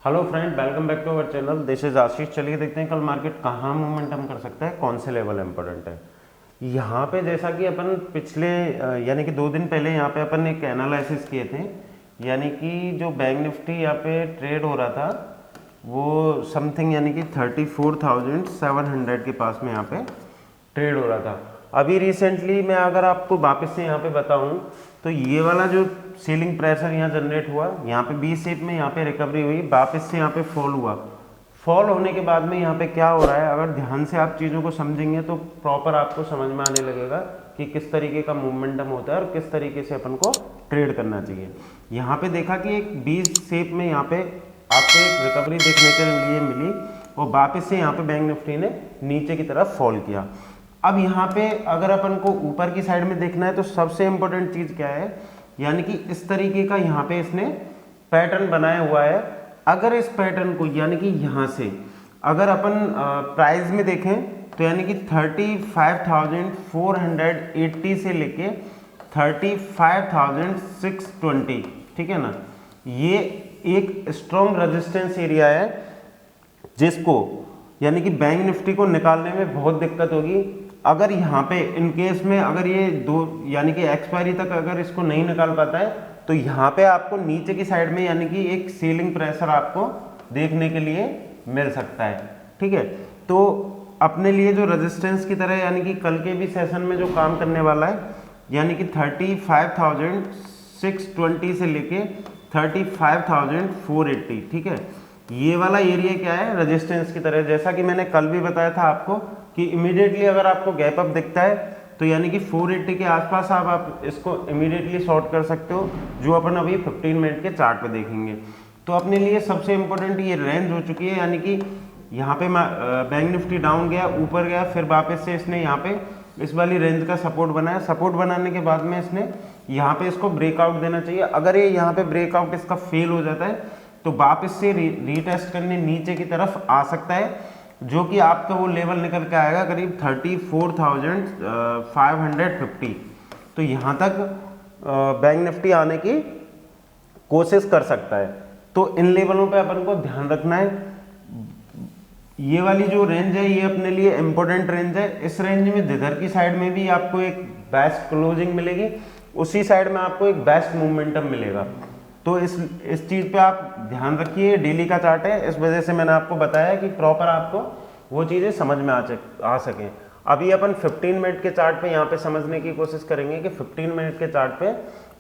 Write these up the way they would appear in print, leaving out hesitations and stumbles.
Hello friend, welcome back to our channel. This is Ashish. चलिए देखते हैं कल मार्केट कहाँ मोमेंटम कर सकता है, कौन से लेवल इंपॉर्टेंट है। यहाँ पे जैसा कि अपन पिछले यानी कि 2 दिन पहले यहाँ पे अपन एक एनालिसिस किए थे, यानी कि जो बैंक निफ्टी यहाँ पे ट्रेड हो रहा था वो समथिंग यानी कि 34,700 के पास में यहाँ पे ट्रेड हो रहा था। अभी रिसेंटली मैं अगर आपको वापस से यहाँ पे बताऊँ तो ये वाला जो सीलिंग प्रेशर यहाँ जनरेट हुआ, यहाँ पे बी शेप में यहाँ पे रिकवरी हुई, वापस से यहाँ पे फॉल हुआ। फॉल होने के बाद में यहाँ पे क्या हो रहा है, अगर ध्यान से आप चीज़ों को समझेंगे तो प्रॉपर आपको समझ में आने लगेगा कि किस तरीके का मोमेंटम होता है और किस तरीके से अपन को ट्रेड करना चाहिए। यहाँ पे देखा कि एक बी शेप में यहाँ पे आपको एक रिकवरी देखने के लिए मिली और वापस से यहाँ पे बैंक निफ्टी ने नीचे की तरफ फॉल किया। अब यहाँ पे अगर अपन को ऊपर की साइड में देखना है तो सबसे इंपॉर्टेंट चीज़ क्या है, यानी कि इस तरीके का यहाँ पे इसने पैटर्न बनाया हुआ है। अगर इस पैटर्न को यानी कि यहाँ से अगर अपन प्राइस में देखें तो यानी कि 35,480 से लेके 35,620, ठीक है ना, ये एक स्ट्रॉन्ग रेजिस्टेंस एरिया है जिसको यानी कि बैंक निफ्टी को निकालने में बहुत दिक्कत होगी। अगर यहाँ पे इन केस में अगर ये दो यानी कि एक्सपायरी तक अगर इसको नहीं निकाल पाता है तो यहाँ पे आपको नीचे की साइड में यानी कि एक सीलिंग प्रेशर आपको देखने के लिए मिल सकता है, ठीक है। तो अपने लिए जो रेजिस्टेंस की तरह यानी कि कल के भी सेशन में जो काम करने वाला है, यानी कि 35,620 से लेके 35,480, ठीक है, ये वाला एरिया क्या है, रेजिस्टेंस की तरह। जैसा कि मैंने कल भी बताया था आपको कि इमीडिएटली अगर आपको गैप अप दिखता है तो यानी कि 480 के आसपास आप इसको इमीडिएटली शॉर्ट कर सकते हो, जो अपन अभी 15 मिनट के चार्ट पे देखेंगे। तो अपने लिए सबसे इंपॉर्टेंट ये रेंज हो चुकी है, यानी कि यहाँ पे बैंक निफ्टी डाउन गया, ऊपर गया, फिर वापस से इसने यहाँ पे इस वाली रेंज का सपोर्ट बनाया। सपोर्ट बनाने के बाद में इसने यहाँ पे इसको ब्रेकआउट देना चाहिए। अगर ये यहाँ पे ब्रेकआउट इसका फेल हो जाता है तो वापस से रीटेस्ट करने नीचे की तरफ आ सकता है, जो कि आपका वो लेवल निकल के आएगा करीब 34,550। तो यहाँ तक बैंक निफ्टी आने की कोशिश कर सकता है। तो इन लेवलों पे अपन को ध्यान रखना है। ये वाली जो रेंज है ये अपने लिए इंपॉर्टेंट रेंज है। इस रेंज में जिधर की साइड में भी आपको एक बेस्ट क्लोजिंग मिलेगी, उसी साइड में आपको एक बेस्ट मोमेंटम मिलेगा। तो इस चीज़ पे आप ध्यान रखिए। डेली का चार्ट है, इस वजह से मैंने आपको बताया कि प्रॉपर आपको वो चीज़ें समझ में आ सकें। अभी अपन 15 मिनट के चार्ट पे यहाँ पे समझने की कोशिश करेंगे कि 15 मिनट के चार्ट पे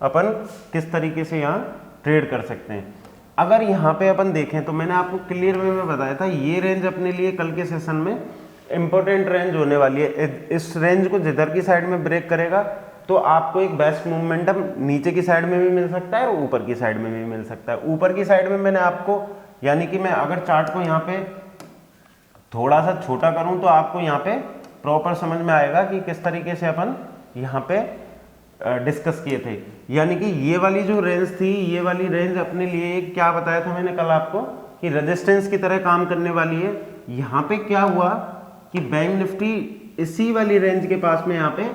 अपन किस तरीके से यहाँ ट्रेड कर सकते हैं। अगर यहाँ पे अपन देखें तो मैंने आपको क्लियर वे में बताया था ये रेंज अपने लिए कल के सेशन में इंपॉर्टेंट रेंज होने वाली है। इस रेंज को जिधर की साइड में ब्रेक करेगा तो आपको एक बेस्ट मोमेंटम नीचे की साइड में भी मिल सकता है और ऊपर की साइड में भी मिल सकता है। ऊपर की साइड में मैंने आपको यानी कि मैं अगर चार्ट को यहाँ पे थोड़ा सा छोटा करूं तो आपको यहाँ पे प्रॉपर समझ में आएगा कि किस तरीके से अपन यहाँ पे डिस्कस किए थे। यानी कि ये वाली जो रेंज थी, ये वाली रेंज अपने लिए क्या बताया था मैंने कल आपको कि रेजिस्टेंस की तरह काम करने वाली है। यहाँ पे क्या हुआ कि बैंक निफ्टी इसी वाली रेंज के पास में यहाँ पे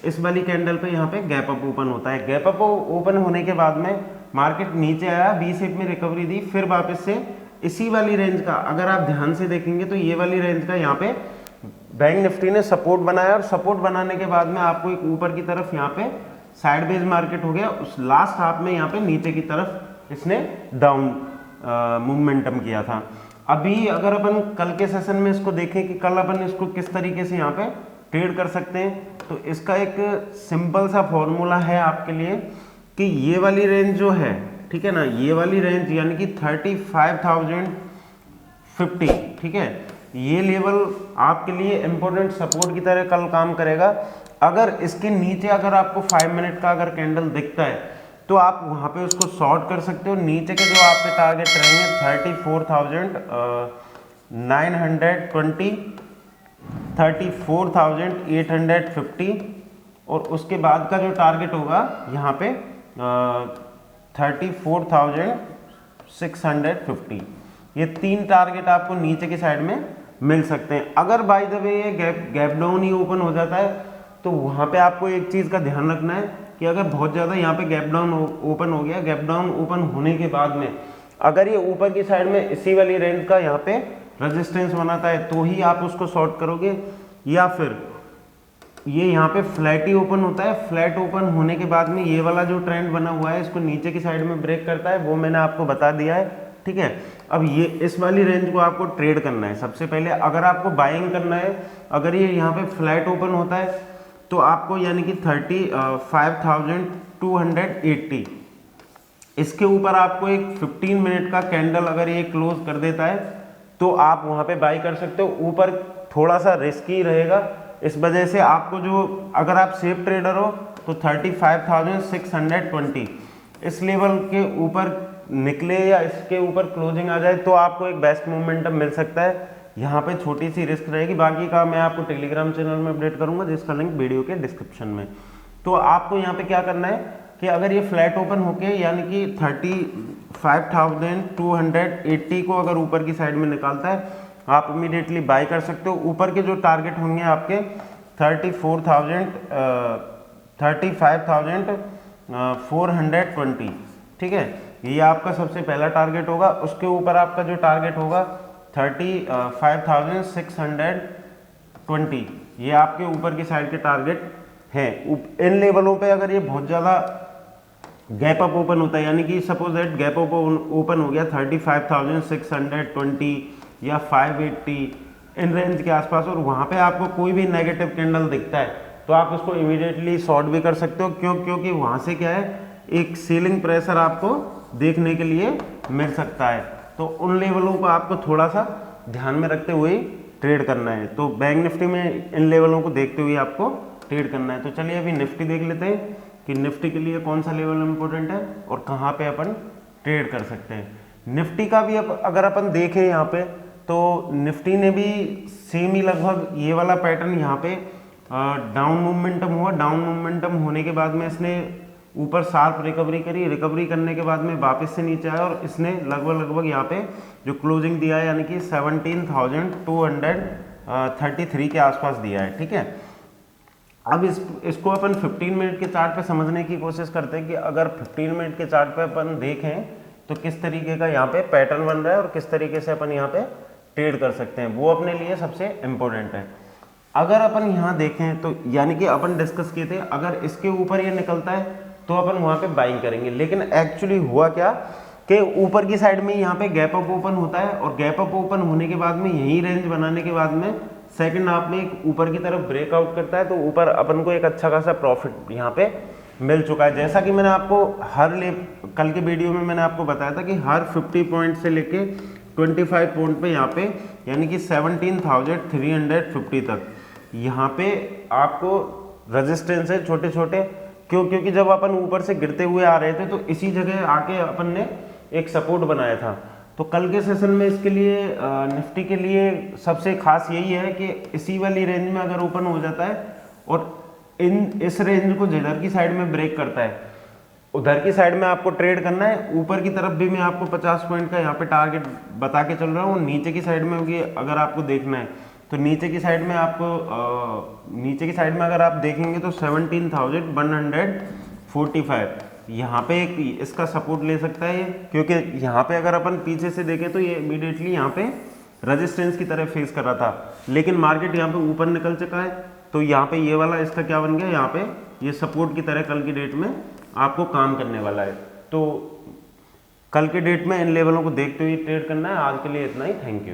इस वाली कैंडल पे यहाँ पे गैप अप ओपन होता है। गैप अप ओपन होने के बाद में मार्केट नीचे आया, बी शेप में रिकवरी दी, फिर वापस से इसी वाली रेंज का अगर आप ध्यान से देखेंगे तो ये वाली रेंज का यहाँ पे बैंक निफ्टी ने सपोर्ट बनाया और सपोर्ट बनाने के बाद में आपको एक ऊपर की तरफ यहाँ पे साइड बेज मार्केट हो गया। उस लास्ट हाफ में यहाँ पे नीचे की तरफ इसने डाउन मूवमेंटम किया था। अभी अगर अपन कल के सेशन में इसको देखें कि कल अपन इसको किस तरीके से यहाँ पे ट्रेड कर सकते हैं, तो इसका एक सिंपल सा फॉर्मूला है आपके लिए कि ये वाली रेंज जो है, ठीक है ना, ये वाली रेंज यानी कि 35,050, ठीक है, ये लेवल आपके लिए इंपॉर्टेंट सपोर्ट की तरह कल काम करेगा। अगर इसके नीचे अगर आपको 5 मिनट का अगर कैंडल दिखता है तो आप वहाँ पे उसको शॉर्ट कर सकते हो। नीचे के जो आपके टारगेट रहेंगे 34,920, 34,850 और उसके बाद का जो टारगेट होगा यहाँ पे 34,650। ये 3 टारगेट आपको नीचे की साइड में मिल सकते हैं। अगर बाय द वे ये गैप डाउन ही ओपन हो जाता है तो वहाँ पे आपको एक चीज़ का ध्यान रखना है कि अगर बहुत ज़्यादा यहाँ पे गैप डाउन ओपन हो गया, गैप डाउन ओपन होने के बाद में अगर ये ऊपर की साइड में इसी वाली रेंज का यहाँ पे रेजिस्टेंस बनाता है तो ही आप उसको शॉर्ट करोगे, या फिर ये यहाँ पे फ्लैट ही ओपन होता है, फ्लैट ओपन होने के बाद में ये वाला जो ट्रेंड बना हुआ है इसको नीचे की साइड में ब्रेक करता है, वो मैंने आपको बता दिया है, ठीक है। अब ये इस वाली रेंज को आपको ट्रेड करना है। सबसे पहले अगर आपको बाइंग करना है, अगर ये यहाँ पे फ्लैट ओपन होता है तो आपको यानी कि 35,280 इसके ऊपर आपको एक 15 मिनट का कैंडल अगर ये क्लोज कर देता है तो आप वहाँ पे बाई कर सकते हो। ऊपर थोड़ा सा रिस्की रहेगा, इस वजह से आपको जो, अगर आप सेफ ट्रेडर हो तो 35,620 इस लेवल के ऊपर निकले या इसके ऊपर क्लोजिंग आ जाए तो आपको एक बेस्ट मोमेंटम मिल सकता है। यहाँ पे छोटी सी रिस्क रहेगी, बाकी का मैं आपको टेलीग्राम चैनल में अपडेट करूंगा जिसका लिंक वीडियो के डिस्क्रिप्शन में। तो आपको यहाँ पे क्या करना है कि अगर ये फ्लैट ओपन होके यानी कि 35,280 को अगर ऊपर की साइड में निकालता है आप इमीडिएटली बाई कर सकते हो। ऊपर के जो टारगेट होंगे आपके 35,420, ठीक है, ये आपका सबसे पहला टारगेट होगा। उसके ऊपर आपका जो टारगेट होगा 35,620, ये आपके ऊपर की साइड के टारगेट हैं। इन लेवलों पे अगर ये बहुत ज़्यादा गैप अप ओपन होता है, यानी कि suppose that gap up open हो गया 35,620 या 580 इन रेंज के आसपास, और वहाँ पे आपको कोई भी नेगेटिव कैंडल दिखता है तो आप उसको इमीडिएटली शॉर्ट भी कर सकते हो। क्योंकि वहाँ से क्या है, एक सेलिंग प्रेशर आपको देखने के लिए मिल सकता है। तो उन लेवलों को आपको थोड़ा सा ध्यान में रखते हुए ट्रेड करना है। तो बैंक निफ्टी में इन लेवलों को देखते हुए आपको ट्रेड करना है। तो चलिए अभी निफ्टी देख लेते हैं कि निफ्टी के लिए कौन सा लेवल इंपॉर्टेंट है और कहाँ पे अपन ट्रेड कर सकते हैं। निफ्टी का भी अगर अपन देखें यहाँ पे तो निफ्टी ने भी सेम ही लगभग ये वाला पैटर्न यहाँ पे डाउन मोमेंटम हुआ। डाउन मोमेंटम होने के बाद में इसने ऊपर शार्प रिकवरी करी, रिकवरी करने के बाद में वापस से नीचे आया और इसने लगभग यहाँ पे जो क्लोजिंग दिया है यानी कि 17,233 के आसपास दिया है, ठीक है। अब इसको अपन 15 मिनट के चार्ट पे समझने की कोशिश करते हैं कि अगर 15 मिनट के चार्ट पे अपन देखें तो किस तरीके का यहाँ पे पैटर्न बन रहा है और किस तरीके से अपन यहाँ पे ट्रेड कर सकते हैं, वो अपने लिए सबसे इम्पोर्टेंट है। अगर अपन यहाँ देखें तो यानी कि अपन डिस्कस किए थे अगर इसके ऊपर ये निकलता है तो अपन वहाँ पे बाइंग करेंगे, लेकिन एक्चुअली हुआ क्या कि ऊपर की साइड में यहाँ पे गैप अप ओपन होता है और गैप अप ओपन होने के बाद में यही रेंज बनाने के बाद में सेकंड हाफ में एक ऊपर की तरफ ब्रेकआउट करता है तो ऊपर अपन को एक अच्छा खासा प्रॉफिट यहाँ पे मिल चुका है। जैसा कि मैंने आपको कल के वीडियो में मैंने आपको बताया था कि हर 50 पॉइंट से लेके 25 पॉइंट पे यहाँ पे यानी कि 17,350 तक यहाँ पे आपको रेजिस्टेंस है छोटे छोटे। क्योंकि जब अपन ऊपर से गिरते हुए आ रहे थे तो इसी जगह आके अपन ने एक सपोर्ट बनाया था। तो कल के सेशन में इसके लिए निफ्टी के लिए सबसे खास यही है कि इसी वाली रेंज में अगर ओपन हो जाता है और इस रेंज को जिधर की साइड में ब्रेक करता है उधर की साइड में आपको ट्रेड करना है। ऊपर की तरफ भी मैं आपको 50 पॉइंट का यहाँ पे टारगेट बता के चल रहा हूँ। नीचे की साइड में होगी अगर आपको देखना है तो नीचे की साइड में आपको नीचे की साइड में अगर आप देखेंगे तो 17,145 यहाँ पे एक इसका सपोर्ट ले सकता है ये, क्योंकि यहाँ पे अगर अपन पीछे से देखें तो ये इमीडिएटली यहाँ पे रेजिस्टेंस की तरह फेस कर रहा था, लेकिन मार्केट यहाँ पे ऊपर निकल चुका है तो यहाँ पे ये वाला इसका क्या बन गया, यहाँ पे ये सपोर्ट की तरह कल की डेट में आपको काम करने वाला है। तो कल के डेट में इन लेवलों को देखते हुए ट्रेड करना है। आज के लिए इतना ही, थैंक यू।